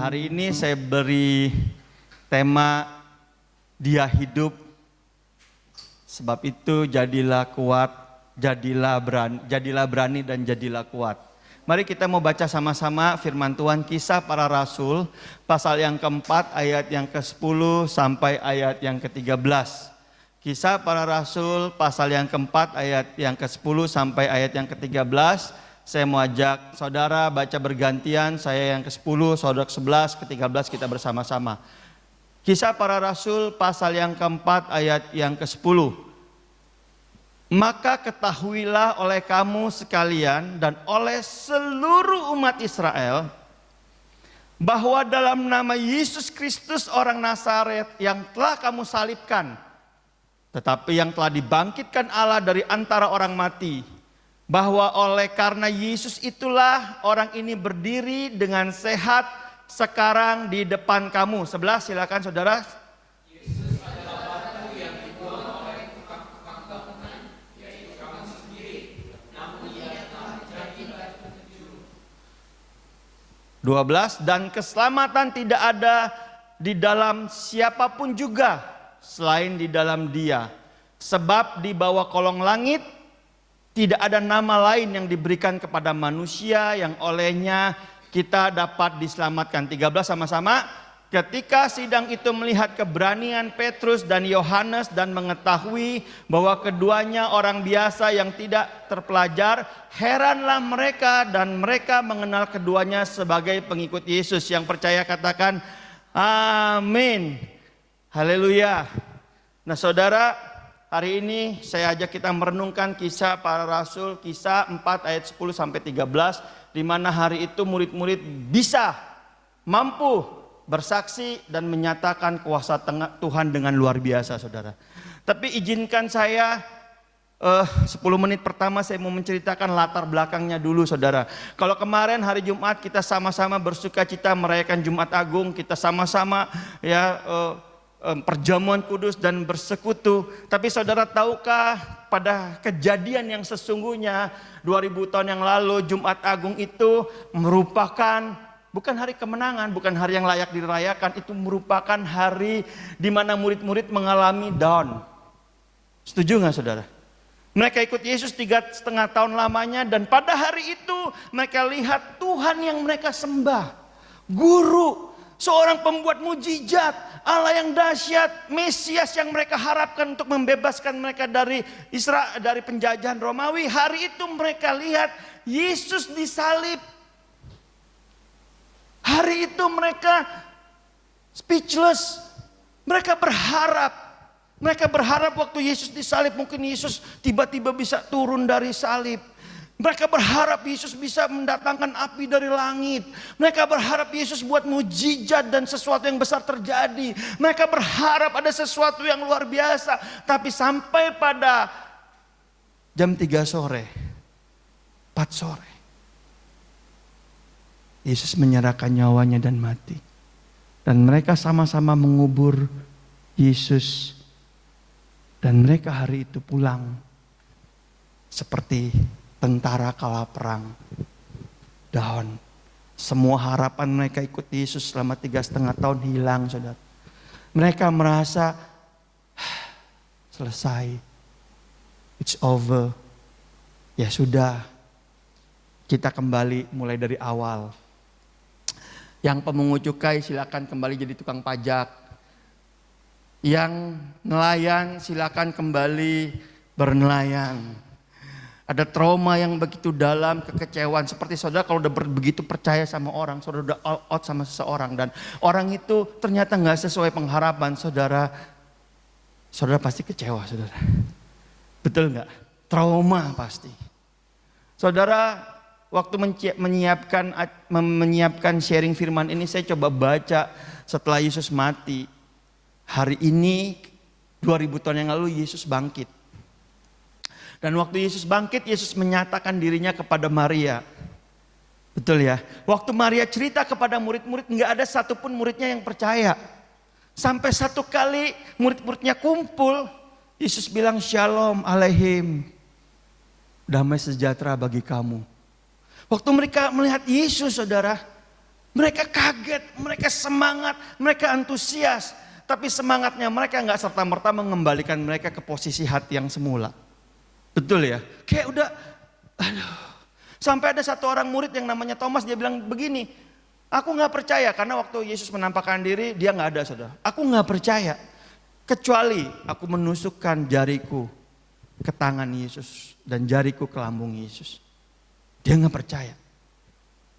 Hari ini saya beri tema Dia hidup. Sebab itu jadilah kuat, jadilah berani dan jadilah kuat. Mari kita mau baca sama-sama firman Tuhan Kisah Para Rasul pasal yang keempat ayat yang ke-10 sampai ayat yang ke-13. Kisah Para Rasul pasal yang keempat ayat yang ke-10 sampai ayat yang ke-13. Saya mau ajak saudara baca bergantian, saya yang ke-10, saudara ke-11, ke-13 kita bersama-sama. Kisah Para Rasul pasal yang keempat ayat yang ke-10. Maka ketahuilah oleh kamu sekalian dan oleh seluruh umat Israel bahwa dalam nama Yesus Kristus orang Nazaret yang telah kamu salibkan, tetapi yang telah dibangkitkan Allah dari antara orang mati, bahwa oleh karena Yesus itulah orang ini berdiri dengan sehat sekarang di depan kamu. 11 silakan saudara. Yesus adalah batu yang dibuang oleh tukang-tukang bangunan, yaitu kamu sendiri, namun ia telah menjadi batu penjuru. 12 Dan keselamatan tidak ada di dalam siapapun juga selain di dalam Dia, sebab di bawah kolong langit tidak ada nama lain yang diberikan kepada manusia yang olehnya kita dapat diselamatkan. 13 sama-sama. Ketika sidang itu melihat keberanian Petrus dan Yohanes dan mengetahui bahwa keduanya orang biasa yang tidak terpelajar, heranlah mereka dan mereka mengenal keduanya sebagai pengikut Yesus. Yang percaya katakan amin. Haleluya. Nah saudara, hari ini saya ajak kita merenungkan Kisah Para Rasul, Kisah 4 ayat 10 sampai 13, di mana hari itu murid-murid bisa mampu bersaksi dan menyatakan kuasa Tuhan dengan luar biasa, saudara. Tapi izinkan saya 10 menit pertama saya mau menceritakan latar belakangnya dulu, saudara. Kalau kemarin hari Jumat kita sama-sama bersuka cita merayakan Jumat Agung, kita sama-sama perjamuan kudus dan bersekutu. Tapi saudara tahukah pada kejadian yang sesungguhnya 2000 tahun yang lalu Jumat Agung itu merupakan bukan hari kemenangan, bukan hari yang layak dirayakan. Itu merupakan hari di mana murid-murid mengalami down. Setuju gak saudara? Mereka ikut Yesus 3,5 tahun lamanya, dan pada hari itu mereka lihat Tuhan yang mereka sembah, Guru, seorang pembuat mujizat, Allah yang dahsyat, Mesias yang mereka harapkan untuk membebaskan mereka dari dari penjajahan Romawi. Hari itu mereka lihat Yesus disalib. Hari itu mereka speechless. Mereka berharap waktu Yesus disalib mungkin Yesus tiba-tiba bisa turun dari salib. Mereka berharap Yesus bisa mendatangkan api dari langit. Mereka berharap Yesus buat mujizat dan sesuatu yang besar terjadi. Mereka berharap ada sesuatu yang luar biasa. Tapi sampai pada jam 3 sore, 4 sore, Yesus menyerahkan nyawanya dan mati. Dan mereka sama-sama mengubur Yesus. Dan mereka hari itu pulang seperti tentara kalah perang. Down. Semua harapan mereka ikut Yesus selama 3,5 tahun hilang, saudara. Mereka merasa selesai. It's over. Ya sudah. Kita kembali mulai dari awal. Yang pemungut cukai silakan kembali jadi tukang pajak. Yang nelayan silakan kembali bernelayan. Ada trauma yang begitu dalam, kekecewaan. Seperti saudara kalau udah begitu percaya sama orang, saudara udah all out sama seseorang, dan orang itu ternyata gak sesuai pengharapan, saudara pasti kecewa, saudara. Betul gak? Trauma pasti. Saudara, waktu menyiapkan sharing firman ini, saya coba baca setelah Yesus mati. Hari ini 2000 tahun yang lalu Yesus bangkit. Dan waktu Yesus bangkit, Yesus menyatakan dirinya kepada Maria. Betul ya? Waktu Maria cerita kepada murid-murid, gak ada satupun muridnya yang percaya. Sampai satu kali murid-muridnya kumpul, Yesus bilang shalom alaihim. Damai sejahtera bagi kamu. Waktu mereka melihat Yesus, saudara, Mereka kaget, mereka semangat, mereka antusias. Tapi semangatnya mereka nggak serta-merta mengembalikan mereka ke posisi hati yang semula. Betul ya? Kayak udah, aduh. Sampai ada satu orang murid yang namanya Thomas, dia bilang begini, aku nggak percaya karena waktu Yesus menampakkan diri dia nggak ada, saudara. Aku nggak percaya kecuali aku menusukkan jariku ke tangan Yesus dan jariku ke lambung Yesus. Dia nggak percaya.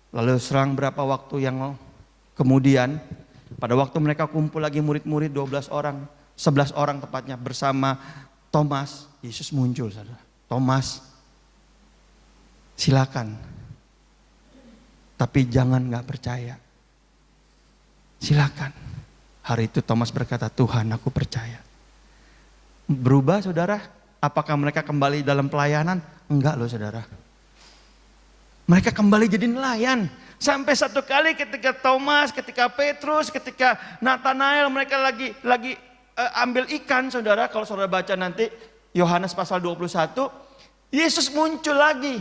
Lalu serang berapa waktu yang kemudian, pada waktu mereka kumpul lagi murid-murid 12 orang, 11 orang tepatnya bersama Thomas, Yesus muncul, saudara. Thomas, silakan. Tapi jangan nggak percaya. Silakan. Hari itu Thomas berkata, Tuhan aku percaya. Berubah saudara? Apakah mereka kembali dalam pelayanan? Enggak loh saudara. Mereka kembali jadi nelayan. Sampai satu kali ketika Thomas, ketika Petrus, ketika Nathanael mereka lagi ambil ikan saudara. Kalau saudara baca nanti Yohanes pasal 21. Yesus muncul lagi.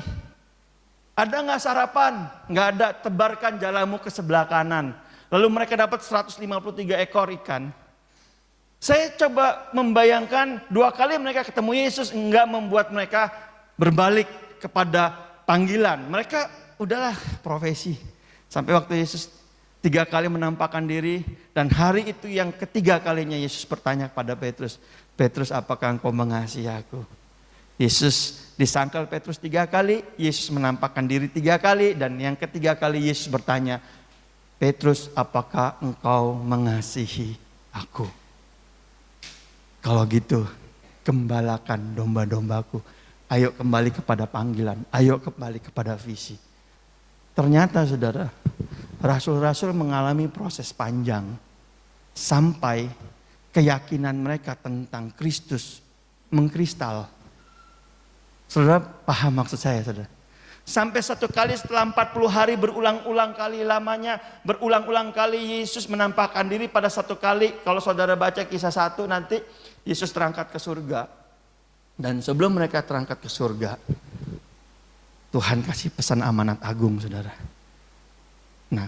Ada nggak sarapan? Nggak ada, tebarkan jalamu ke sebelah kanan. Lalu mereka dapat 153 ekor ikan. Saya coba membayangkan 2 kali mereka ketemu Yesus enggak membuat mereka berbalik kepada panggilan. Mereka udahlah profesi. Sampai waktu Yesus 3 kali menampakkan diri. Dan hari itu yang ketiga kalinya Yesus bertanya kepada Petrus. Petrus apakah engkau mengasihi aku? Yesus disangkal Petrus 3 kali. Yesus menampakkan diri 3 kali. Dan yang ketiga kali Yesus bertanya. Petrus apakah engkau mengasihi aku? Kalau gitu gembalakan domba-dombaku. Ayo kembali kepada panggilan, ayo kembali kepada visi. Ternyata saudara, rasul-rasul mengalami proses panjang. Sampai keyakinan mereka tentang Kristus mengkristal. Saudara paham maksud saya saudara? Sampai satu kali setelah 40 hari berulang-ulang kali lamanya. Berulang-ulang kali Yesus menampakkan diri pada satu kali. Kalau saudara baca kisah 1 nanti Yesus terangkat ke surga. Dan sebelum mereka terangkat ke surga, Tuhan kasih pesan amanat agung saudara. Nah,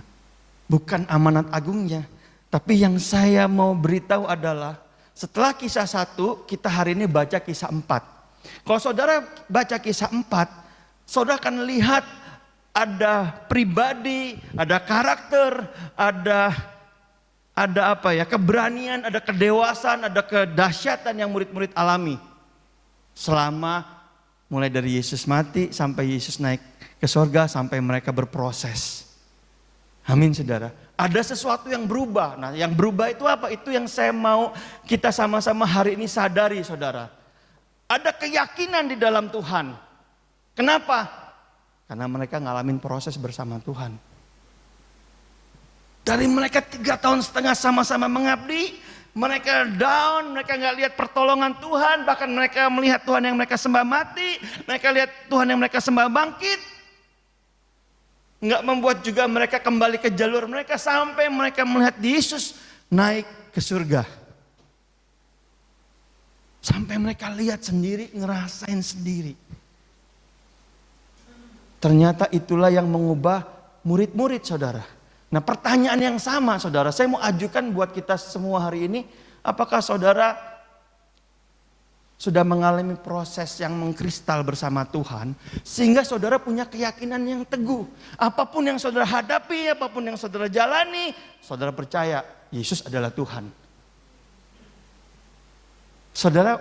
bukan amanat agungnya, tapi yang saya mau beritahu adalah setelah kisah 1, kita hari ini baca kisah 4. Kalau saudara baca kisah 4, saudara akan lihat ada pribadi, ada karakter, ada apa ya, keberanian, ada kedewasaan, ada kedahsyatan yang murid-murid alami. Selama mulai dari Yesus mati sampai Yesus naik ke surga sampai mereka berproses. Amin saudara. Ada sesuatu yang berubah. Nah yang berubah itu apa? Itu yang saya mau kita sama-sama hari ini sadari saudara. Ada keyakinan di dalam Tuhan. Kenapa? Karena mereka ngalamin proses bersama Tuhan. Dari mereka 3,5 tahun sama-sama mengabdi. Mereka down, mereka nggak lihat pertolongan Tuhan, bahkan mereka melihat Tuhan yang mereka sembah mati, mereka lihat Tuhan yang mereka sembah bangkit. Nggak membuat juga mereka kembali ke jalur mereka sampai mereka melihat Yesus naik ke surga. Sampai mereka lihat sendiri, ngerasain sendiri. Ternyata itulah yang mengubah murid-murid saudara. Nah pertanyaan yang sama saudara, saya mau ajukan buat kita semua hari ini. Apakah saudara sudah mengalami proses yang mengkristal bersama Tuhan. Sehingga saudara punya keyakinan yang teguh. Apapun yang saudara hadapi, apapun yang saudara jalani, saudara percaya Yesus adalah Tuhan. Saudara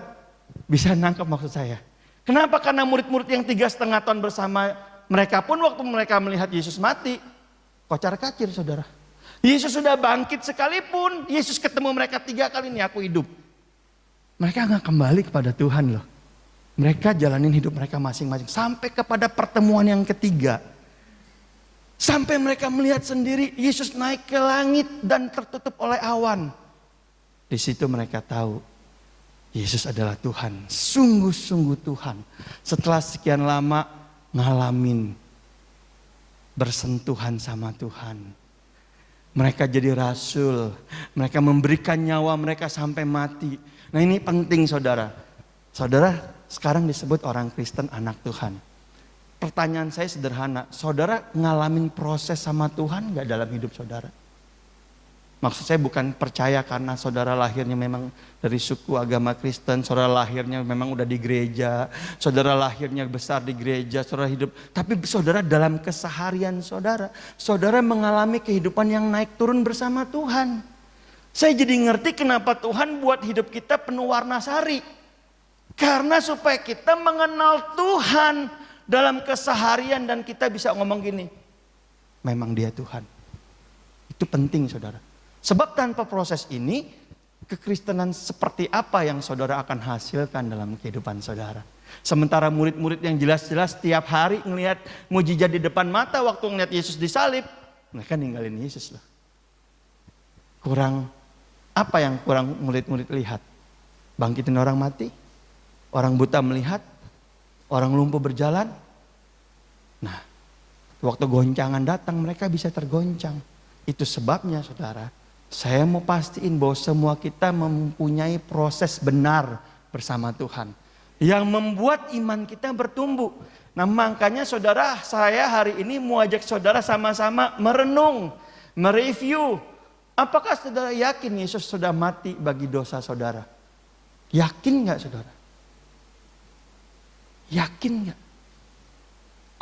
bisa nangkep maksud saya. Kenapa? Karena murid-murid yang 3,5 tahun bersama mereka pun waktu mereka melihat Yesus mati, kocar-kacir saudara. Yesus sudah bangkit sekalipun, Yesus ketemu mereka 3 kali, ini aku hidup. Mereka gak kembali kepada Tuhan loh. Mereka jalanin hidup mereka masing-masing. Sampai kepada pertemuan yang ketiga. Sampai mereka melihat sendiri Yesus naik ke langit dan tertutup oleh awan. Di situ mereka tahu Yesus adalah Tuhan. Sungguh-sungguh Tuhan. Setelah sekian lama ngalamin bersentuhan sama Tuhan. Mereka jadi rasul. Mereka memberikan nyawa mereka sampai mati. Nah ini penting saudara. Saudara sekarang disebut orang Kristen anak Tuhan. pertanyaan saya sederhana. Saudara ngalamin proses sama Tuhan gak dalam hidup saudara? Maksud saya bukan percaya karena saudara lahirnya memang dari suku agama Kristen, saudara lahirnya memang udah di gereja, saudara lahirnya besar di gereja, saudara hidup. Tapi saudara dalam keseharian saudara, saudara mengalami kehidupan yang naik turun bersama Tuhan. Saya jadi ngerti kenapa Tuhan buat hidup kita penuh warna sari. Karena supaya kita mengenal Tuhan dalam keseharian dan kita bisa ngomong gini, memang dia Tuhan. Itu penting saudara. Sebab tanpa proses ini, kekristenan seperti apa yang saudara akan hasilkan dalam kehidupan saudara. Sementara murid-murid yang jelas-jelas tiap hari ngelihat mujizat di depan mata waktu ngelihat Yesus disalib, mereka ninggalin Yesus loh. Apa yang kurang murid-murid lihat? Bangkitin orang mati, orang buta melihat, orang lumpuh berjalan. Nah, waktu goncangan datang mereka bisa tergoncang. Itu sebabnya saudara, saya mau pastiin bahwa semua kita mempunyai proses benar bersama Tuhan. Yang membuat iman kita bertumbuh. Nah makanya saudara, saya hari ini mau ajak saudara sama-sama merenung, mereview. Apakah saudara yakin Yesus sudah mati bagi dosa saudara? Yakin gak saudara? Yakin gak?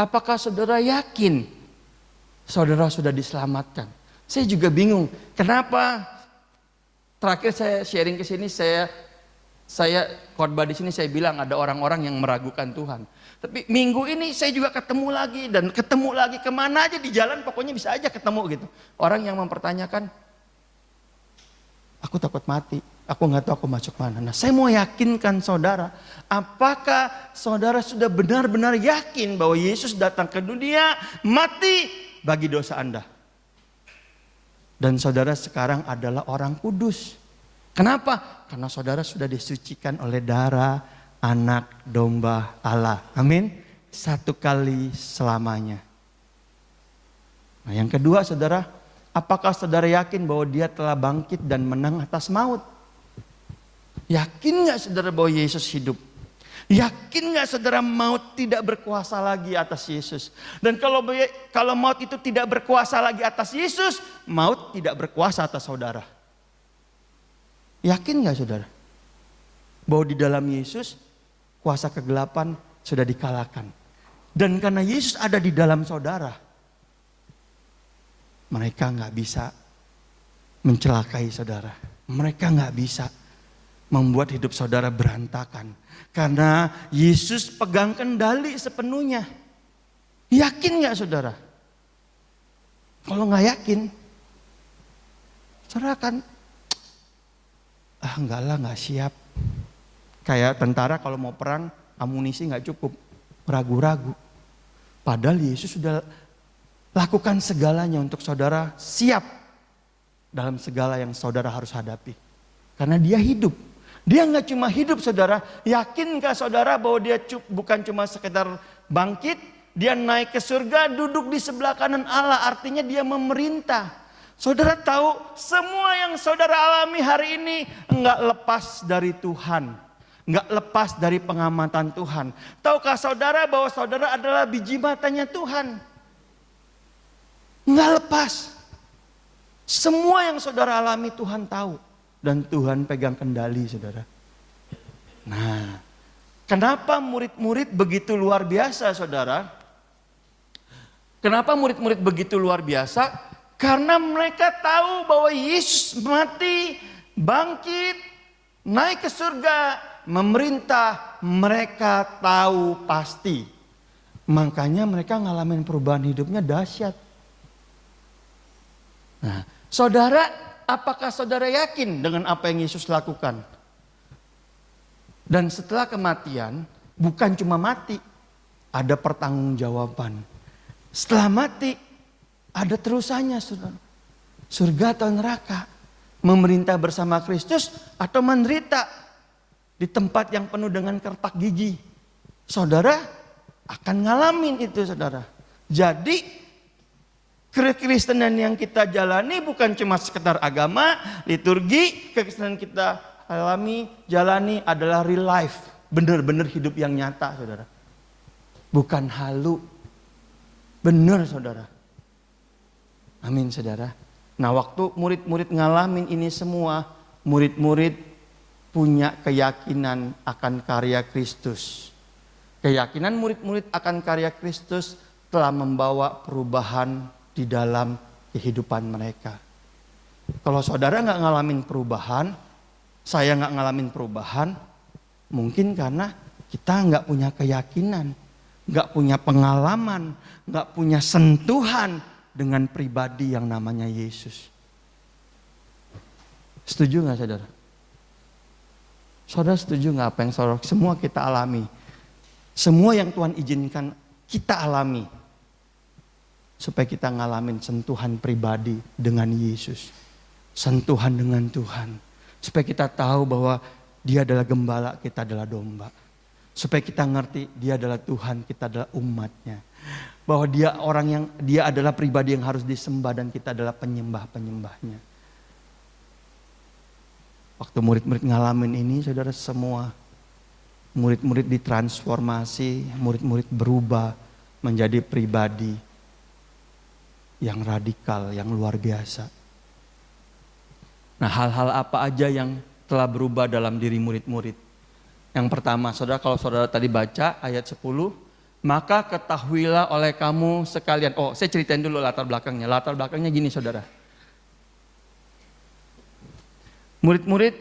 Apakah saudara yakin saudara sudah diselamatkan? Saya juga bingung, kenapa terakhir saya sharing ke sini, saya khotbah di sini, saya bilang ada orang-orang yang meragukan Tuhan. Tapi minggu ini saya juga ketemu lagi dan ketemu lagi, kemana aja di jalan pokoknya bisa aja ketemu gitu. Orang yang mempertanyakan, aku takut mati, aku nggak tahu aku masuk mana. Nah saya mau yakinkan saudara, apakah saudara sudah benar-benar yakin bahwa Yesus datang ke dunia, mati bagi dosa Anda? Dan saudara sekarang adalah orang kudus. Kenapa? Karena saudara sudah disucikan oleh darah anak domba Allah. Amin. Satu kali selamanya. Nah yang kedua saudara, apakah saudara yakin bahwa dia telah bangkit dan menang atas maut? Yakin gak saudara bahwa Yesus hidup? Yakin gak saudara maut tidak berkuasa lagi atas Yesus? Dan kalau maut itu tidak berkuasa lagi atas Yesus, maut tidak berkuasa atas saudara. Yakin gak saudara? Bahwa di dalam Yesus, kuasa kegelapan sudah dikalahkan. Dan karena Yesus ada di dalam saudara, mereka gak bisa mencelakai saudara. Mereka gak bisa membuat hidup saudara berantakan. Karena Yesus pegang kendali sepenuhnya. Yakin gak saudara? Kalau gak yakin, saudara akan, enggak lah, gak siap. Kayak tentara kalau mau perang, amunisi gak cukup, ragu-ragu. Padahal Yesus sudah lakukan segalanya untuk saudara siap dalam segala yang saudara harus hadapi. Karena dia hidup. Dia nggak cuma hidup saudara, yakinkah saudara bahwa dia bukan cuma sekedar bangkit, dia naik ke surga, duduk di sebelah kanan Allah, artinya dia memerintah. Saudara tahu semua yang saudara alami hari ini nggak lepas dari Tuhan, nggak lepas dari pengamatan Tuhan. Tahukah saudara bahwa saudara adalah biji matanya Tuhan? Nggak lepas. Semua yang saudara alami Tuhan tahu. Dan Tuhan pegang kendali saudara. Nah, kenapa murid-murid begitu luar biasa saudara? Kenapa murid-murid begitu luar biasa? Karena mereka tahu bahwa Yesus mati, bangkit, naik ke surga, memerintah. Mereka tahu pasti. Makanya mereka ngalamin perubahan hidupnya dahsyat. Nah, saudara, apakah saudara yakin dengan apa yang Yesus lakukan? Dan setelah kematian, bukan cuma mati, ada pertanggungjawaban. Setelah mati, ada terusannya, saudara. Surga atau neraka, memerintah bersama Kristus atau menderita di tempat yang penuh dengan kertak gigi. Saudara akan ngalamin itu, saudara. Jadi kekristenan yang kita jalani bukan cuma sekedar agama, liturgi. Kekristenan kita jalani adalah real life. Benar-benar hidup yang nyata saudara. bukan halu. Benar saudara. Amin saudara. Nah waktu murid-murid ngalamin ini semua, murid-murid punya keyakinan akan karya Kristus. Keyakinan murid-murid akan karya Kristus telah membawa perubahan di dalam kehidupan mereka. Kalau saudara nggak ngalamin perubahan, saya nggak ngalamin perubahan, mungkin karena kita nggak punya keyakinan, nggak punya pengalaman, nggak punya sentuhan dengan pribadi yang namanya Yesus. Setuju nggak saudara? Saudara setuju nggak apa yang saudara semua kita alami? Semua yang Tuhan izinkan kita alami. Supaya kita ngalamin sentuhan pribadi dengan Yesus. Sentuhan dengan Tuhan. Supaya kita tahu bahwa Dia adalah gembala, kita adalah domba. Supaya kita ngerti Dia adalah Tuhan, kita adalah umatnya. Bahwa Dia adalah pribadi yang harus disembah dan kita adalah penyembah-penyembahnya. Waktu murid-murid ngalamin ini, saudara semua murid-murid ditransformasi, murid-murid berubah menjadi pribadi yang radikal, yang luar biasa. Nah, hal-hal apa aja yang telah berubah dalam diri murid-murid? Yang pertama, saudara, kalau saudara tadi baca ayat 10, maka ketahuilah oleh kamu sekalian. Oh, saya ceritain dulu latar belakangnya. Latar belakangnya gini, saudara. Murid-murid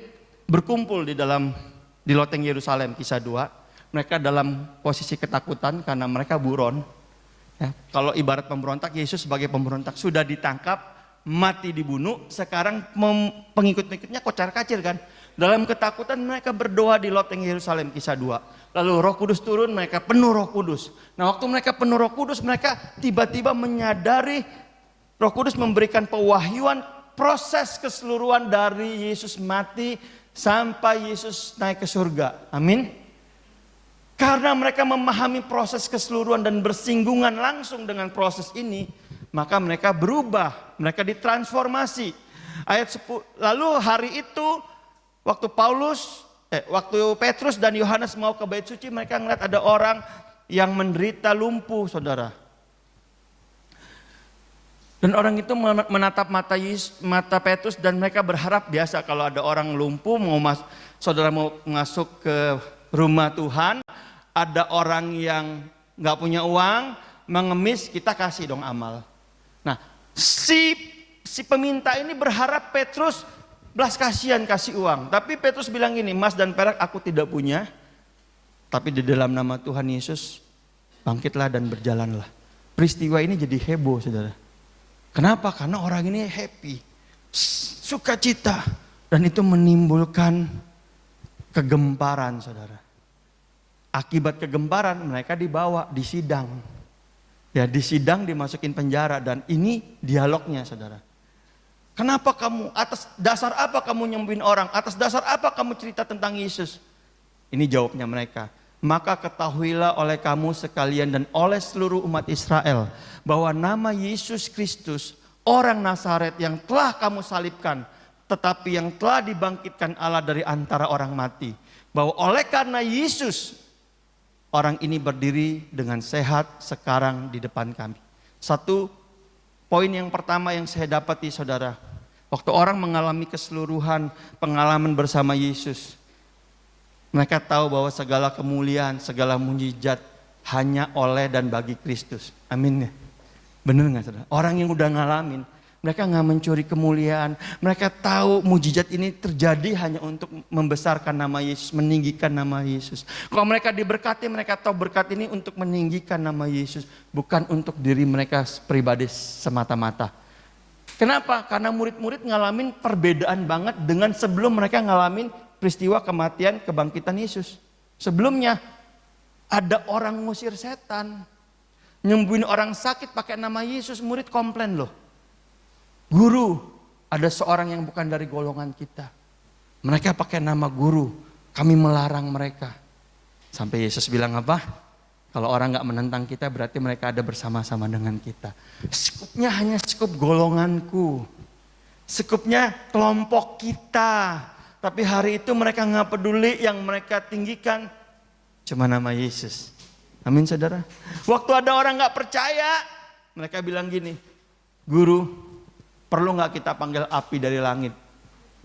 berkumpul di loteng Yerusalem, kisah 2. Mereka dalam posisi ketakutan karena mereka buron. Ya, kalau ibarat pemberontak, Yesus sebagai pemberontak sudah ditangkap, mati dibunuh. Sekarang pengikut-pengikutnya kocar-kacir kan. Dalam ketakutan mereka berdoa di loteng Yerusalem, kisah 2. Lalu Roh Kudus turun, mereka penuh Roh Kudus. Nah waktu mereka penuh Roh Kudus, mereka tiba-tiba menyadari Roh Kudus memberikan pewahyuan proses keseluruhan dari Yesus mati sampai Yesus naik ke surga. Amin. Karena mereka memahami proses keseluruhan dan bersinggungan langsung dengan proses ini, maka mereka berubah, mereka ditransformasi. Ayat 10, lalu hari itu waktu Petrus dan Yohanes mau ke bait suci, mereka ngeliat ada orang yang menderita lumpuh, saudara. Dan orang itu menatap mata Petrus dan mereka berharap biasa kalau ada orang lumpuh, saudara mau masuk ke rumah Tuhan, ada orang yang gak punya uang, mengemis, kita kasih dong amal. Nah, si peminta ini berharap Petrus belas kasihan kasih uang. Tapi Petrus bilang gini, emas dan perak aku tidak punya, tapi di dalam nama Tuhan Yesus, bangkitlah dan berjalanlah. Peristiwa ini jadi heboh, saudara. Kenapa? Karena orang ini happy, sukacita, dan itu menimbulkan kegemparan, saudara. Akibat kegemparan mereka dibawa, disidang. Ya, disidang, dimasukin penjara, dan ini dialognya, saudara. Kenapa kamu, atas dasar apa kamu nyembuhin orang? Atas dasar apa kamu cerita tentang Yesus? Ini jawabnya mereka. Maka ketahuilah oleh kamu sekalian dan oleh seluruh umat Israel bahwa nama Yesus Kristus, orang Nazaret yang telah kamu salibkan, tetapi yang telah dibangkitkan Allah dari antara orang mati. Bahwa oleh karena Yesus, orang ini berdiri dengan sehat sekarang di depan kami. Satu poin yang pertama yang saya dapati, saudara, waktu orang mengalami keseluruhan pengalaman bersama Yesus, mereka tahu bahwa segala kemuliaan, segala mujizat hanya oleh dan bagi Kristus. Amin ya. Benar nggak, saudara? Orang yang udah ngalamin, mereka nggak mencuri kemuliaan. Mereka tahu mujizat ini terjadi hanya untuk membesarkan nama Yesus, meninggikan nama Yesus. Kalau mereka diberkati, mereka tahu berkat ini untuk meninggikan nama Yesus, bukan untuk diri mereka pribadi semata-mata. Kenapa? Karena murid-murid ngalamin perbedaan banget dengan sebelum mereka ngalamin peristiwa kematian kebangkitan Yesus. Sebelumnya ada orang ngusir setan, nyembuhin orang sakit pakai nama Yesus, murid komplain loh. Guru, ada seorang yang bukan dari golongan kita. Mereka pakai nama guru, kami melarang mereka. Sampai Yesus bilang apa? Kalau orang gak menentang kita berarti mereka ada bersama-sama dengan kita. Skupnya hanya skup golonganku. Skupnya kelompok kita. Tapi hari itu mereka gak peduli, yang mereka tinggikan cuma nama Yesus. Amin saudara. Waktu ada orang gak percaya, mereka bilang gini, guru, perlu gak kita panggil api dari langit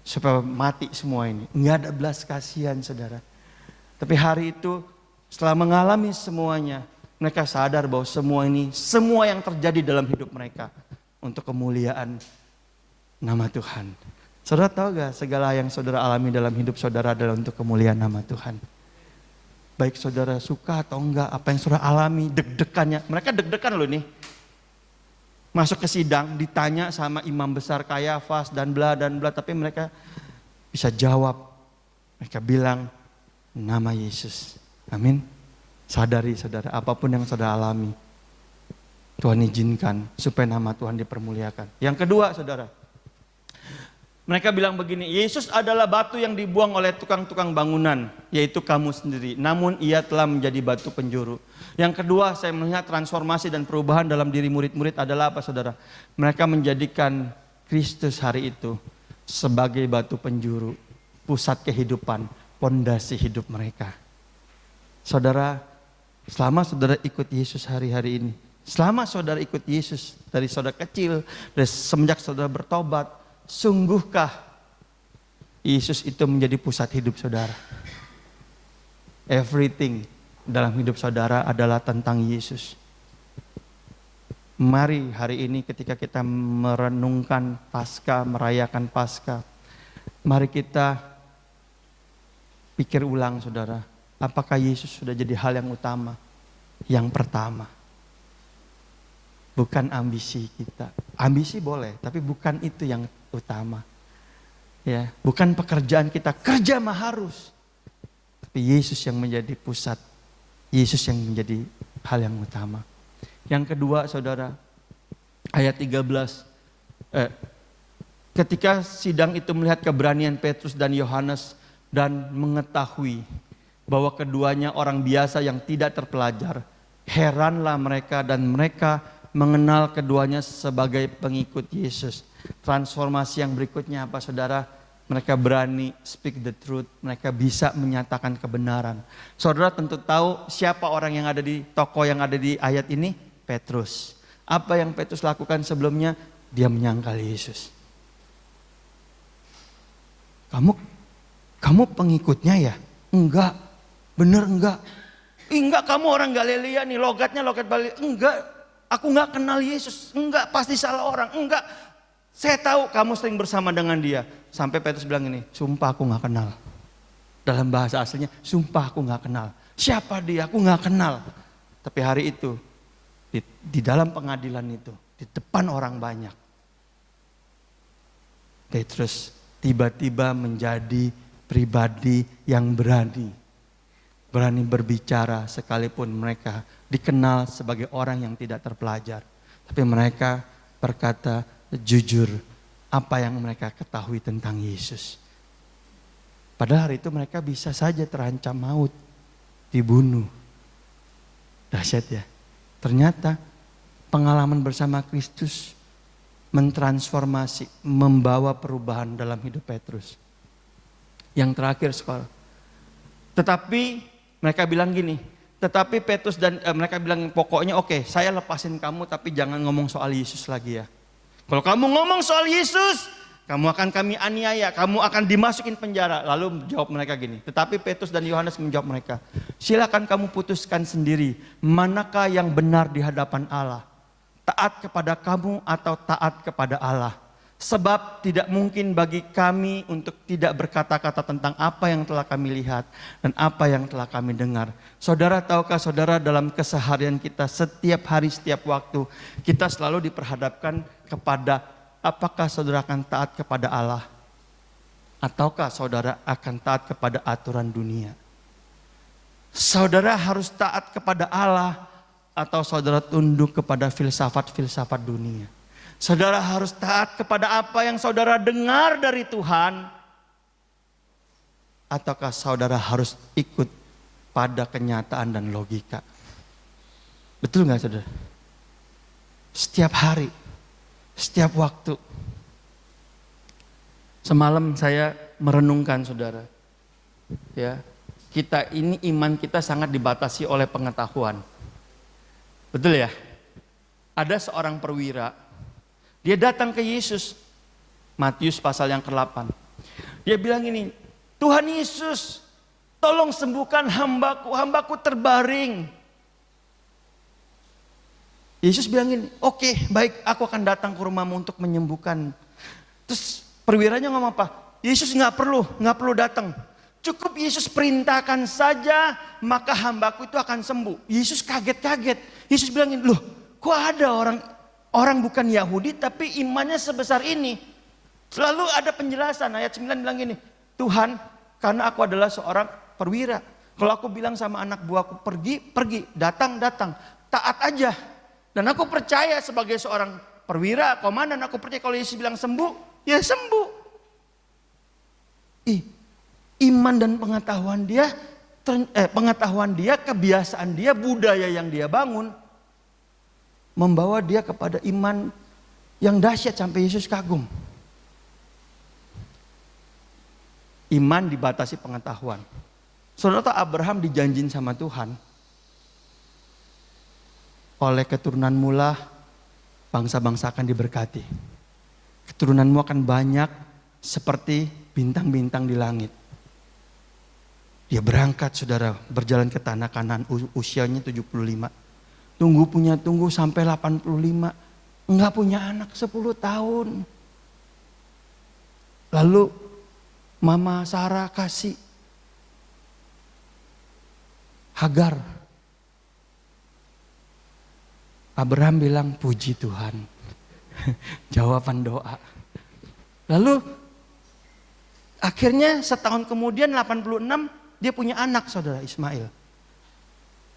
supaya mati semua ini? Nggak ada belas kasihan saudara. Tapi hari itu setelah mengalami semuanya, mereka sadar bahwa semua ini, semua yang terjadi dalam hidup mereka untuk kemuliaan nama Tuhan. Saudara tahu gak, segala yang saudara alami dalam hidup saudara adalah untuk kemuliaan nama Tuhan. Baik saudara suka atau enggak, apa yang saudara alami, deg-degannya. Mereka deg-degan loh nih. Masuk ke sidang, ditanya sama imam besar Kayafas dan bla, tapi mereka bisa jawab. Mereka bilang, nama Yesus. Amin. Sadari saudara, apapun yang saudara alami, Tuhan izinkan supaya nama Tuhan dipermuliakan. Yang kedua saudara, mereka bilang begini, Yesus adalah batu yang dibuang oleh tukang-tukang bangunan, yaitu kamu sendiri. Namun ia telah menjadi batu penjuru. Yang kedua, saya melihat transformasi dan perubahan dalam diri murid-murid adalah apa saudara? Mereka menjadikan Kristus hari itu sebagai batu penjuru, pusat kehidupan, pondasi hidup mereka. Saudara, selama saudara ikut Yesus hari-hari ini, selama saudara ikut Yesus dari saudara kecil, dari semenjak saudara bertobat, sungguhkah Yesus itu menjadi pusat hidup saudara? Everything dalam hidup saudara adalah tentang Yesus. Mari hari ini ketika kita merenungkan Paskah, merayakan Paskah, mari kita pikir ulang saudara, apakah Yesus sudah jadi hal yang utama? Yang pertama, bukan ambisi kita. Ambisi boleh, tapi bukan itu yang utama. Ya, bukan pekerjaan kita, kerja mah harus. Tapi Yesus yang menjadi pusat. Yesus yang menjadi hal yang utama. Yang kedua, saudara, ayat 13. Ketika sidang itu melihat keberanian Petrus dan Yohanes dan mengetahui bahwa keduanya orang biasa yang tidak terpelajar, heranlah mereka dan mereka mengenal keduanya sebagai pengikut Yesus. Transformasi yang berikutnya apa saudara? Mereka berani speak the truth. Mereka bisa menyatakan kebenaran. Saudara tentu tahu siapa orang yang ada di tokoh yang ada di ayat ini? Petrus. Apa yang Petrus lakukan sebelumnya? Dia menyangkal Yesus. Kamu pengikutnya ya? Enggak. Bener enggak? Enggak, kamu orang Galilea nih, logatnya logat Bali. Enggak, aku enggak kenal Yesus. Enggak, pasti salah orang. Enggak, saya tahu kamu sering bersama dengan dia. Sampai Petrus bilang ini, sumpah aku enggak kenal. Dalam bahasa aslinya, sumpah aku enggak kenal. Siapa dia? Aku enggak kenal. Tapi hari itu, di dalam pengadilan itu, di depan orang banyak, Petrus tiba-tiba menjadi pribadi yang berani berbicara sekalipun mereka dikenal sebagai orang yang tidak terpelajar. Tapi mereka berkata jujur apa yang mereka ketahui tentang Yesus. Padahal hari itu mereka bisa saja terancam maut, dibunuh. Dahsyat ya. Ternyata pengalaman bersama Kristus mentransformasi, membawa perubahan dalam hidup Petrus. Yang terakhir sekolah. Tetapi mereka bilang gini, tetapi Petrus dan mereka bilang pokoknya oke, saya lepasin kamu tapi jangan ngomong soal Yesus lagi ya. Kalau kamu ngomong soal Yesus, kamu akan kami aniaya, kamu akan dimasukin penjara. Lalu jawab mereka gini, tetapi Petrus dan Yohanes menjawab mereka, silakan kamu putuskan sendiri, manakah yang benar di hadapan Allah? Taat kepada kamu atau taat kepada Allah? Sebab tidak mungkin bagi kami untuk tidak berkata-kata tentang apa yang telah kami lihat dan apa yang telah kami dengar. Saudara, tahukah saudara dalam keseharian kita setiap hari, setiap waktu, kita selalu diperhadapkan kepada apakah saudara akan taat kepada Allah ataukah saudara akan taat kepada aturan dunia. Saudara harus taat kepada Allah atau saudara tunduk kepada filsafat-filsafat dunia. Saudara harus taat kepada apa yang saudara dengar dari Tuhan, ataukah saudara harus ikut pada kenyataan dan logika? Betul nggak saudara? Setiap hari, setiap waktu. Semalam saya merenungkan saudara, ya, kita ini iman kita sangat dibatasi oleh pengetahuan. Betul ya? Ada seorang perwira, dia datang ke Yesus. Matius pasal yang ke-8. Dia bilang ini, Tuhan Yesus, tolong sembuhkan hambaku terbaring. Yesus bilang gini, oke, baik, aku akan datang ke rumahmu untuk menyembuhkan. Terus perwiranya ngomong apa? Yesus nggak perlu datang. Cukup Yesus perintahkan saja, maka hambaku itu akan sembuh. Yesus kaget-kaget. Yesus bilang gini, loh, kok ada orang bukan Yahudi tapi imannya sebesar ini? Selalu ada penjelasan. Ayat 9 bilang gini, Tuhan, karena aku adalah seorang perwira. Kalau aku bilang sama anak buahku pergi, datang, taat aja. Dan aku percaya sebagai seorang perwira, komandan, aku percaya kalau Yesus bilang sembuh, ya sembuh. Iman dan pengetahuan dia, kebiasaan dia, budaya yang dia bangun, membawa dia kepada iman yang dahsyat sampai Yesus kagum. Iman dibatasi pengetahuan. Saudara tahu Abraham dijanjin sama Tuhan, oleh keturunanmu lah bangsa-bangsa akan diberkati. Keturunanmu akan banyak seperti bintang-bintang di langit. Dia berangkat, saudara, berjalan ke tanah Kanaan, usianya 75. Tunggu sampai 85. Enggak punya anak 10 tahun. Lalu Mama Sarah kasih Hagar. Abraham bilang, puji Tuhan. Jawaban doa. Lalu akhirnya setahun kemudian 86 dia punya anak, saudara, Ismail.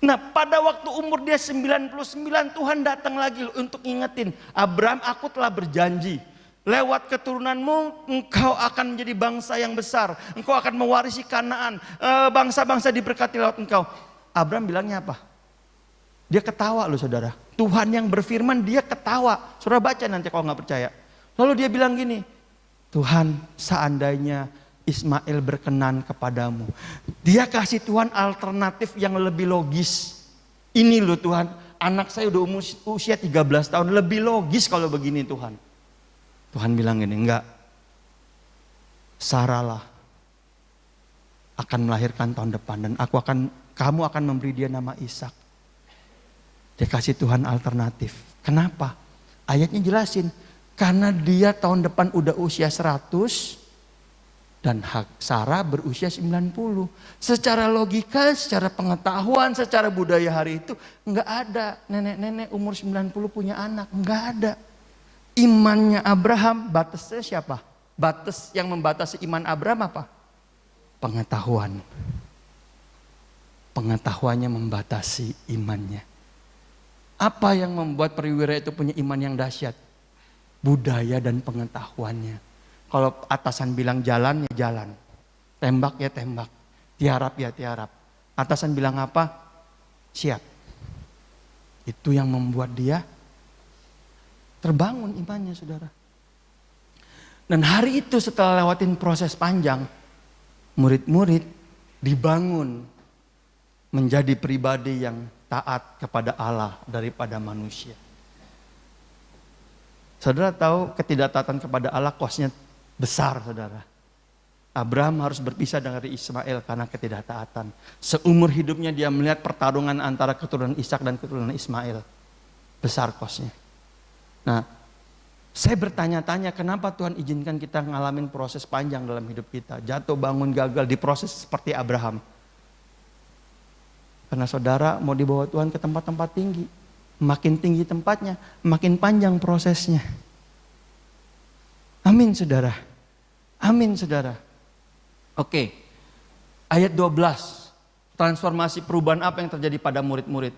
Nah, pada waktu umur dia 99 Tuhan datang lagi untuk ngingetin, Abraham, aku telah berjanji, lewat keturunanmu engkau akan menjadi bangsa yang besar. Engkau akan mewarisi Kanaan. Bangsa-bangsa diberkati lewat engkau. Abraham bilangnya apa? Dia ketawa loh, saudara. Tuhan yang berfirman, dia ketawa. Saudara baca nanti kalau nggak percaya. Lalu dia bilang gini, Tuhan, seandainya Ismail berkenan kepadamu. Dia kasih Tuhan alternatif yang lebih logis. Ini loh Tuhan, anak saya udah usia 13 tahun. Lebih logis kalau begini Tuhan. Tuhan bilang gini, enggak. Sarah lah akan melahirkan tahun depan. Dan kamu akan memberi dia nama Ishak. Dia kasih Tuhan alternatif. Kenapa? Ayatnya jelasin. Karena dia tahun depan udah usia 100 dan Sarah berusia 90. Secara logika, secara pengetahuan, secara budaya hari itu enggak ada nenek-nenek umur 90 punya anak. Enggak ada. Imannya Abraham, batasnya siapa? Batas yang membatasi iman Abraham apa? Pengetahuan. Pengetahuannya membatasi imannya. Apa yang membuat perwira itu punya iman yang dahsyat? Budaya dan pengetahuannya. Kalau atasan bilang jalan, ya jalan. Tembak, ya tembak. Tiarap, ya tiarap. Atasan bilang apa? Siap. Itu yang membuat dia terbangun imannya, saudara. Dan hari itu setelah lewatin proses panjang, murid-murid dibangun menjadi pribadi yang taat kepada Allah daripada manusia. Saudara tahu ketidaktaatan kepada Allah kosnya besar, saudara. Abraham harus berpisah dari Ismail karena ketidaktaatan. Seumur hidupnya dia melihat pertarungan antara keturunan Ishak dan keturunan Ismail. Besar kosnya. Nah, saya bertanya-tanya kenapa Tuhan izinkan kita ngalamin proses panjang dalam hidup kita. Jatuh, bangun, gagal, diproses seperti Abraham. Karena saudara mau dibawa Tuhan ke tempat-tempat tinggi. Makin tinggi tempatnya, makin panjang prosesnya. Amin, saudara. Amin, saudara. Oke, ayat 12. Transformasi perubahan apa yang terjadi pada murid-murid.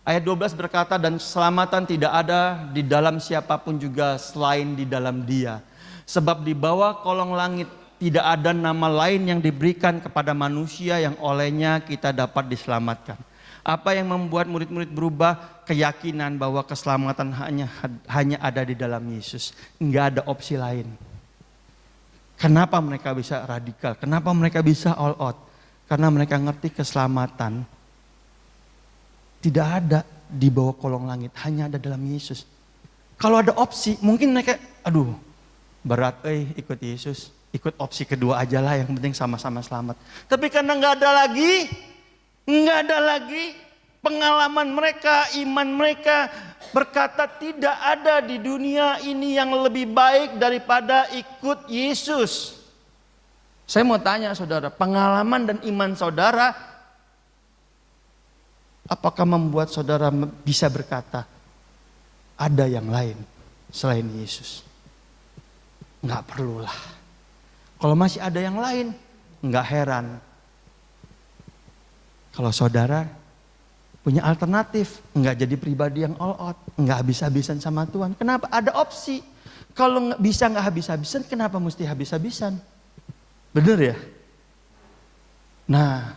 Ayat 12 berkata, dan keselamatan tidak ada di dalam siapapun juga selain di dalam Dia. Sebab di bawah kolong langit tidak ada nama lain yang diberikan kepada manusia yang olehnya kita dapat diselamatkan. Apa yang membuat murid-murid berubah? Keyakinan bahwa keselamatan hanya ada di dalam Yesus. Enggak ada opsi lain. Kenapa mereka bisa radikal? Kenapa mereka bisa all out? Karena mereka ngerti keselamatan tidak ada di bawah kolong langit, hanya ada dalam Yesus. Kalau ada opsi, mungkin mereka, aduh berat ikut Yesus, ikut opsi kedua aja lah, yang penting sama-sama selamat. Tapi karena nggak ada lagi pengalaman mereka, iman mereka berkata tidak ada di dunia ini yang lebih baik daripada ikut Yesus. Saya mau tanya saudara, pengalaman dan iman saudara, apakah membuat saudara bisa berkata ada yang lain selain Yesus? Nggak perlulah. Kalau masih ada yang lain, nggak heran. Kalau saudara punya alternatif, nggak jadi pribadi yang all out, nggak habis-habisan sama Tuhan. Kenapa? Ada opsi. Kalau bisa nggak habis-habisan, kenapa mesti habis-habisan? Bener ya? Nah,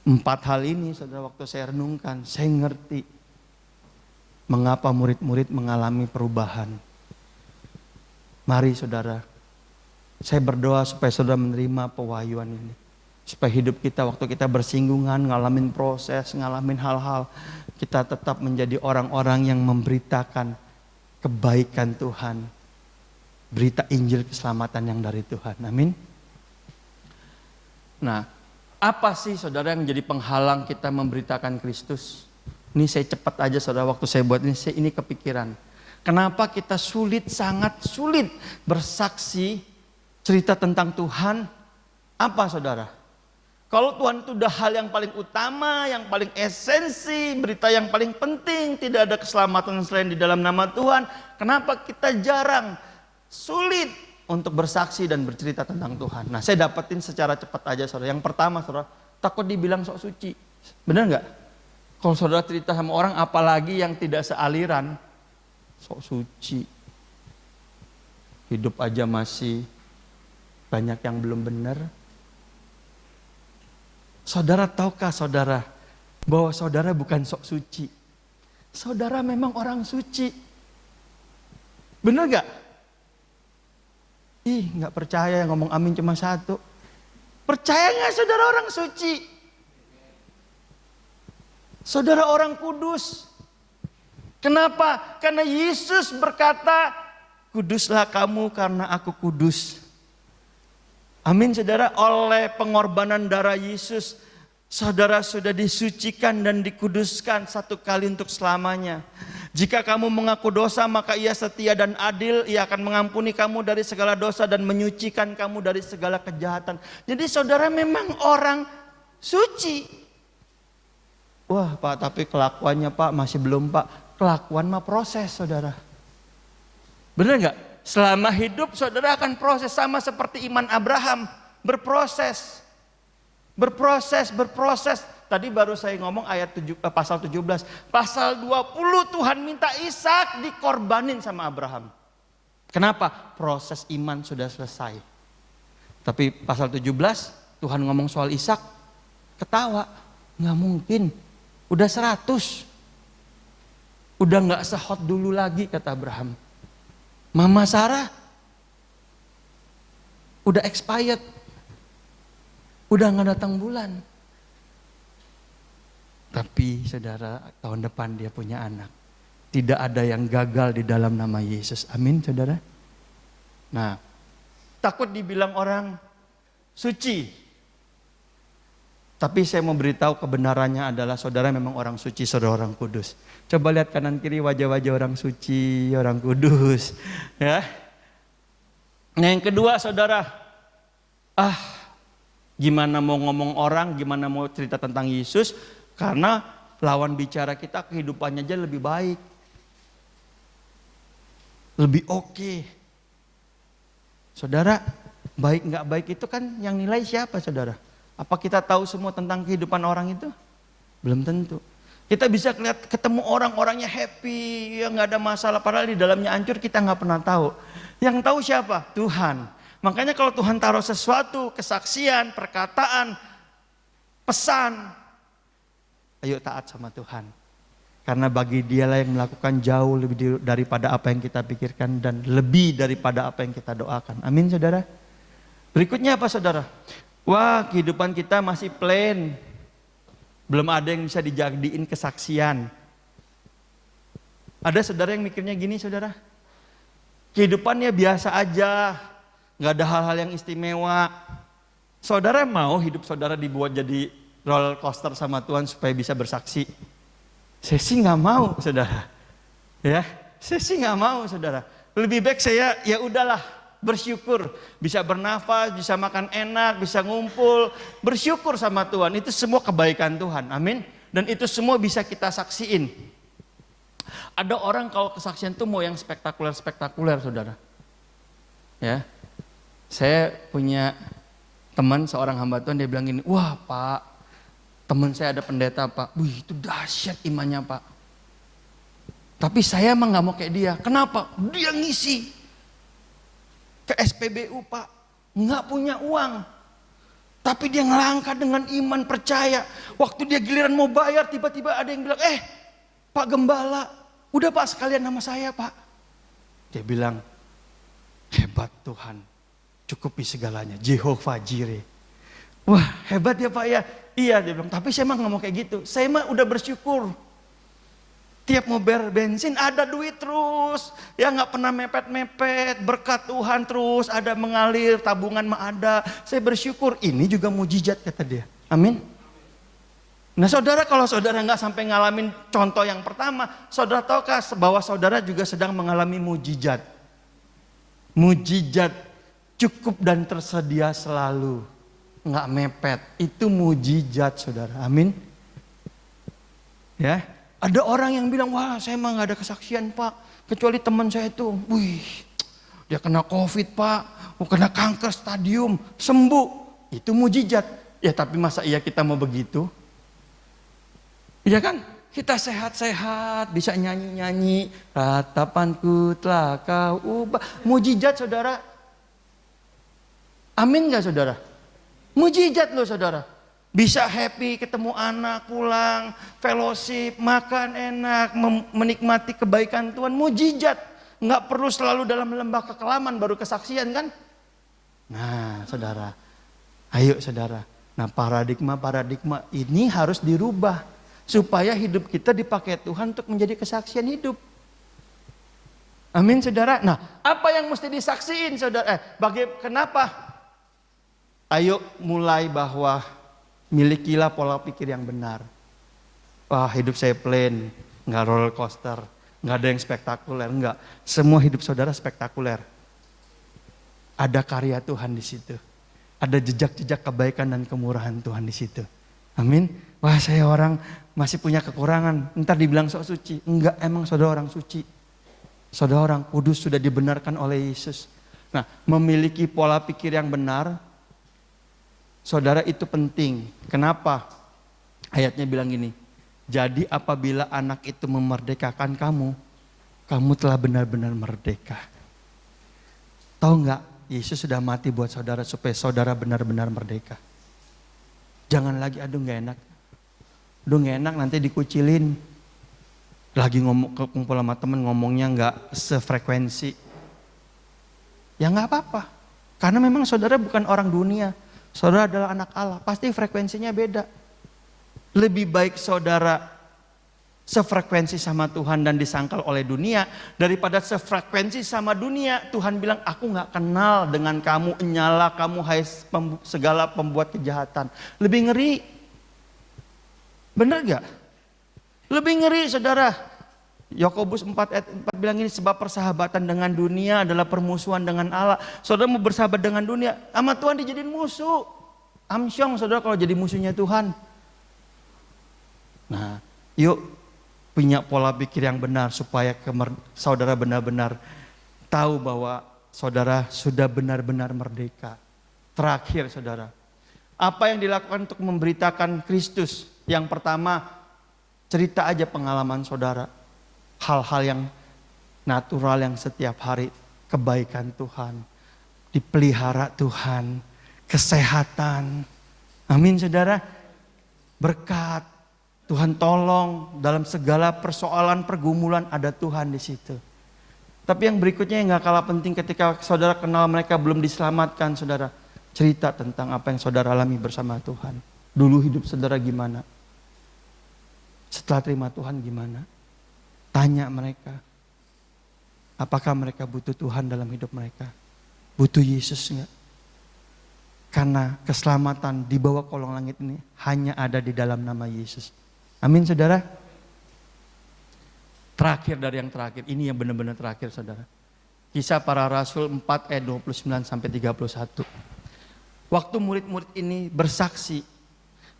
4 hal ini saudara, waktu saya renungkan, saya ngerti mengapa murid-murid mengalami perubahan. Mari saudara, saya berdoa supaya saudara menerima pewahyuan ini. Supaya hidup kita waktu kita bersinggungan, ngalamin proses, ngalamin hal-hal, kita tetap menjadi orang-orang yang memberitakan kebaikan Tuhan. Berita Injil keselamatan yang dari Tuhan. Amin. Nah, apa sih saudara yang menjadi penghalang kita memberitakan Kristus? Ini saya cepat aja saudara, waktu saya buat ini kepikiran. Kenapa kita sangat sulit bersaksi cerita tentang Tuhan? Apa saudara? Kalau Tuhan itu udah hal yang paling utama, yang paling esensi, berita yang paling penting, tidak ada keselamatan selain di dalam nama Tuhan. Kenapa kita sulit untuk bersaksi dan bercerita tentang Tuhan? Nah, saya dapetin secara cepat aja saudara. Yang pertama saudara, takut dibilang sok suci. Benar nggak? Kalau saudara cerita sama orang, apalagi yang tidak sealiran, sok suci. Hidup aja masih banyak yang belum benar. Saudara tahukah saudara bahwa saudara bukan sok suci? Saudara memang orang suci. Benar nggak? Nggak percaya, ngomong amin cuma satu. Percaya nggak saudara orang suci? Saudara orang kudus. Kenapa? Karena Yesus berkata, kuduslah kamu karena aku kudus. Amin saudara, oleh pengorbanan darah Yesus, saudara sudah disucikan dan dikuduskan satu kali untuk selamanya. Jika kamu mengaku dosa, maka Ia setia dan adil. Ia akan mengampuni kamu dari segala dosa dan menyucikan kamu dari segala kejahatan. Jadi saudara memang orang suci. Wah Pak, tapi kelakuannya Pak masih belum Pak. Kelakuan mah proses saudara. Benar nggak? Selama hidup saudara akan proses, sama seperti iman Abraham. Berproses. Tadi baru saya ngomong pasal 17. Pasal 20 Tuhan minta Ishak dikorbanin sama Abraham. Kenapa? Proses iman sudah selesai. Tapi pasal 17 Tuhan ngomong soal Ishak, ketawa. Nggak mungkin. Udah 100. Udah nggak sehot dulu lagi kata Abraham. Mama Sarah udah expired. Udah nggak datang bulan. Tapi saudara, tahun depan dia punya anak. Tidak ada yang gagal di dalam nama Yesus. Amin saudara. Nah, takut dibilang orang suci. Tapi saya mau beritahu kebenarannya adalah saudara memang orang suci, saudara orang kudus. Coba lihat kanan kiri wajah-wajah orang suci, orang kudus. Ya. Nah yang kedua saudara, gimana mau ngomong orang, gimana mau cerita tentang Yesus, karena lawan bicara kita kehidupannya aja lebih baik. Lebih oke. Saudara, baik nggak baik itu kan yang nilai siapa saudara? Apa kita tahu semua tentang kehidupan orang itu? Belum tentu. Kita bisa ketemu orang-orangnya happy, ya nggak ada masalah, padahal di dalamnya hancur, kita nggak pernah tahu. Yang tahu siapa? Tuhan. Makanya kalau Tuhan taruh sesuatu, kesaksian, perkataan, pesan, ayo taat sama Tuhan. Karena bagi Dialah yang melakukan jauh lebih daripada apa yang kita pikirkan dan lebih daripada apa yang kita doakan. Amin saudara. Berikutnya apa saudara? Wah, kehidupan kita masih plain. Belum ada yang bisa dijadiin kesaksian. Ada saudara yang mikirnya gini, saudara. Kehidupannya biasa aja, nggak ada hal-hal yang istimewa. Saudara mau hidup saudara dibuat jadi roller coaster sama Tuhan supaya bisa bersaksi? Saya sih nggak mau, saudara. Ya, saya sih nggak mau, saudara. Lebih baik saya ya udahlah bersyukur, bisa bernafas, bisa makan enak, bisa ngumpul, bersyukur sama Tuhan. Itu semua kebaikan Tuhan, amin. Dan itu semua bisa kita saksiin. Ada orang kalau kesaksian itu mau yang spektakuler, saudara. Ya, saya punya teman seorang hamba Tuhan, dia bilang gini, wah Pak, teman saya ada pendeta Pak, wih itu dahsyat imannya Pak. Tapi saya emang nggak mau kayak dia. Kenapa? Dia ngisi ke SPBU Pak, nggak punya uang. Tapi dia ngelangkah dengan iman percaya. Waktu dia giliran mau bayar, tiba-tiba ada yang bilang, Pak Gembala, udah Pak sekalian nama saya Pak. Dia bilang, hebat Tuhan, cukupi segalanya, Jehovah Jireh. Wah hebat ya Pak ya. Iya, dia bilang, tapi saya mah nggak mau kayak gitu. Saya mah udah bersyukur. Tiap mau bayar bensin ada duit terus, ya nggak pernah mepet-mepet, berkat Tuhan terus ada mengalir, tabungan mah ada. Saya bersyukur, ini juga mujizat kata dia. Amin. Nah saudara, kalau saudara nggak sampai ngalamin contoh yang pertama, saudara tahukah bahwa saudara juga sedang mengalami mujizat? Mujizat cukup dan tersedia selalu, nggak mepet, itu mujizat saudara. Amin. Ya. Ada orang yang bilang, wah saya mah gak ada kesaksian Pak. Kecuali teman saya itu, wih dia kena COVID Pak. Kena kanker stadium, sembuh. Itu mujizat. Ya tapi masa iya kita mau begitu? Iya kan? Kita sehat-sehat, bisa nyanyi-nyanyi. Ratapanku telah kau ubah. Mujizat saudara. Amin gak saudara? Mujizat loh saudara. Bisa happy, ketemu anak, pulang, fellowship, makan enak, menikmati kebaikan Tuhan, mujizat. Nggak perlu selalu dalam lembah kekelaman baru kesaksian kan? Nah saudara, ayo saudara. Nah paradigma ini harus dirubah. Supaya hidup kita dipakai Tuhan untuk menjadi kesaksian hidup. Amin saudara. Nah apa yang mesti disaksiin saudara? Kenapa? Ayo mulai bahwa milikilah pola pikir yang benar. Wah hidup saya plain, nggak roller coaster, nggak ada yang spektakuler, nggak. Semua hidup saudara spektakuler. Ada karya Tuhan di situ, ada jejak-jejak kebaikan dan kemurahan Tuhan di situ. Amin. Wah saya orang masih punya kekurangan, ntar dibilang sok suci. Enggak, emang saudara orang suci. Saudara orang kudus sudah dibenarkan oleh Yesus. Nah memiliki pola pikir yang benar, saudara itu penting. Kenapa? Ayatnya bilang gini. Jadi apabila anak itu memerdekakan kamu, kamu telah benar-benar merdeka. Tahu nggak? Yesus sudah mati buat saudara supaya saudara benar-benar merdeka. Jangan lagi aduh nggak enak. Aduh nggak enak nanti dikucilin. Lagi ngomong kumpul sama temen ngomongnya nggak sefrekuensi. Ya nggak apa-apa. Karena memang saudara bukan orang dunia. Saudara adalah anak Allah, pasti frekuensinya beda. Lebih baik saudara sefrekuensi sama Tuhan dan disangkal oleh dunia daripada sefrekuensi sama dunia. Tuhan bilang, aku gak kenal dengan kamu, nyala kamu hai segala pembuat kejahatan. Lebih ngeri. Bener gak? Lebih ngeri saudara. Yakobus 4 ayat 4 bilang ini, sebab persahabatan dengan dunia adalah permusuhan dengan Allah. Saudara mau bersahabat dengan dunia, sama Tuhan dijadiin musuh. Amsyong saudara kalau jadi musuhnya Tuhan. Nah yuk punya pola pikir yang benar supaya saudara benar-benar tahu bahwa saudara sudah benar-benar merdeka. Terakhir saudara, apa yang dilakukan untuk memberitakan Kristus? Yang pertama, cerita aja pengalaman saudara. Hal-hal yang natural yang setiap hari, kebaikan Tuhan, dipelihara Tuhan, kesehatan. Amin saudara. Berkat, Tuhan tolong dalam segala persoalan pergumulan ada Tuhan di situ. Tapi yang berikutnya yang gak kalah penting ketika saudara kenal mereka belum diselamatkan saudara. Cerita tentang apa yang saudara alami bersama Tuhan. Dulu hidup saudara gimana? Setelah terima Tuhan gimana? Tanya mereka. Apakah mereka butuh Tuhan dalam hidup mereka? Butuh Yesus enggak? Karena keselamatan di bawah kolong langit ini hanya ada di dalam nama Yesus. Amin saudara. Terakhir dari yang terakhir. Ini yang benar-benar terakhir saudara. Kisah Para Rasul 4 ayat 29 sampai 31. Waktu murid-murid ini bersaksi,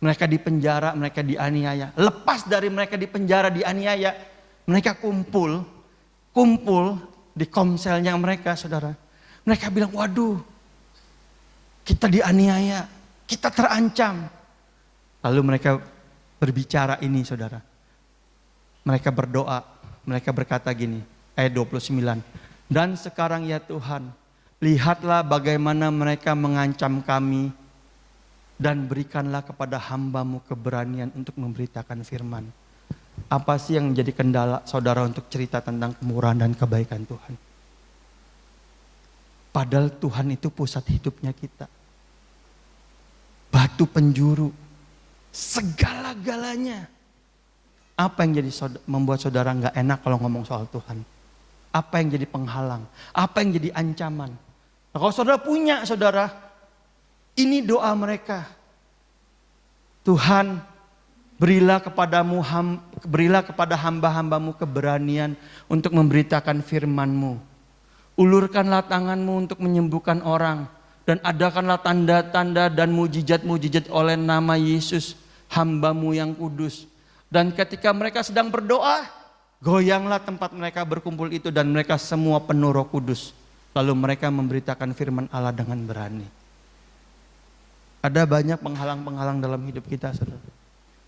mereka dipenjara, mereka dianiaya. Lepas dari mereka dipenjara, dianiaya, mereka kumpul di komselnya mereka, saudara. Mereka bilang, waduh, kita dianiaya, kita terancam. Lalu mereka berbicara ini, saudara. Mereka berdoa, mereka berkata gini, ayat 29. Dan sekarang ya Tuhan, lihatlah bagaimana mereka mengancam kami dan berikanlah kepada hamba-Mu keberanian untuk memberitakan firman. Apa sih yang menjadi kendala saudara untuk cerita tentang kemurahan dan kebaikan Tuhan? Padahal Tuhan itu pusat hidupnya kita. Batu penjuru, segala-galanya. Apa yang jadi membuat saudara nggak enak kalau ngomong soal Tuhan? Apa yang jadi penghalang? Apa yang jadi ancaman? Nah, kalau saudara punya, saudara, ini doa mereka. Tuhan, berilah kepada hamba-hamba-Mu keberanian untuk memberitakan firman-Mu. Ulurkanlah tangan-Mu untuk menyembuhkan orang. Dan adakanlah tanda-tanda dan mujizat-mujizat oleh nama Yesus, hamba-Mu yang kudus. Dan ketika mereka sedang berdoa, goyanglah tempat mereka berkumpul itu dan mereka semua penuh Roh Kudus. Lalu mereka memberitakan firman Allah dengan berani. Ada banyak penghalang-penghalang dalam hidup kita, saudara.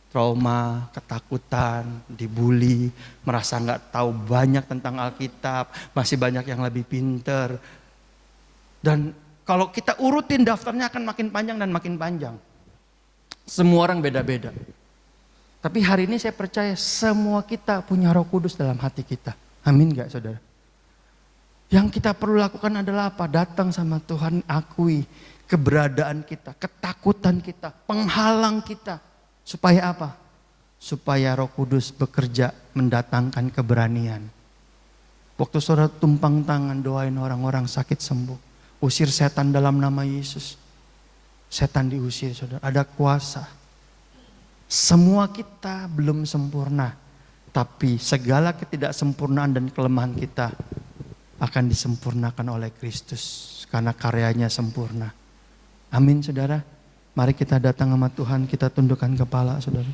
Trauma, ketakutan, dibully, merasa nggak tahu banyak tentang Alkitab, masih banyak yang lebih pinter. Dan kalau kita urutin daftarnya akan makin panjang dan makin panjang. Semua orang beda-beda. Tapi hari ini saya percaya semua kita punya Roh Kudus dalam hati kita. Amin gak saudara? Yang kita perlu lakukan adalah apa? Datang sama Tuhan, akui keberadaan kita, ketakutan kita, penghalang kita. Supaya apa? Supaya Roh Kudus bekerja mendatangkan keberanian. Waktu saudara tumpang tangan doain orang-orang sakit sembuh. Usir setan dalam nama Yesus. Setan diusir saudara, ada kuasa. Semua kita belum sempurna. Tapi segala ketidaksempurnaan dan kelemahan kita akan disempurnakan oleh Kristus. Karena karyanya sempurna. Amin saudara. Mari kita datang sama Tuhan, kita tundukkan kepala saudara.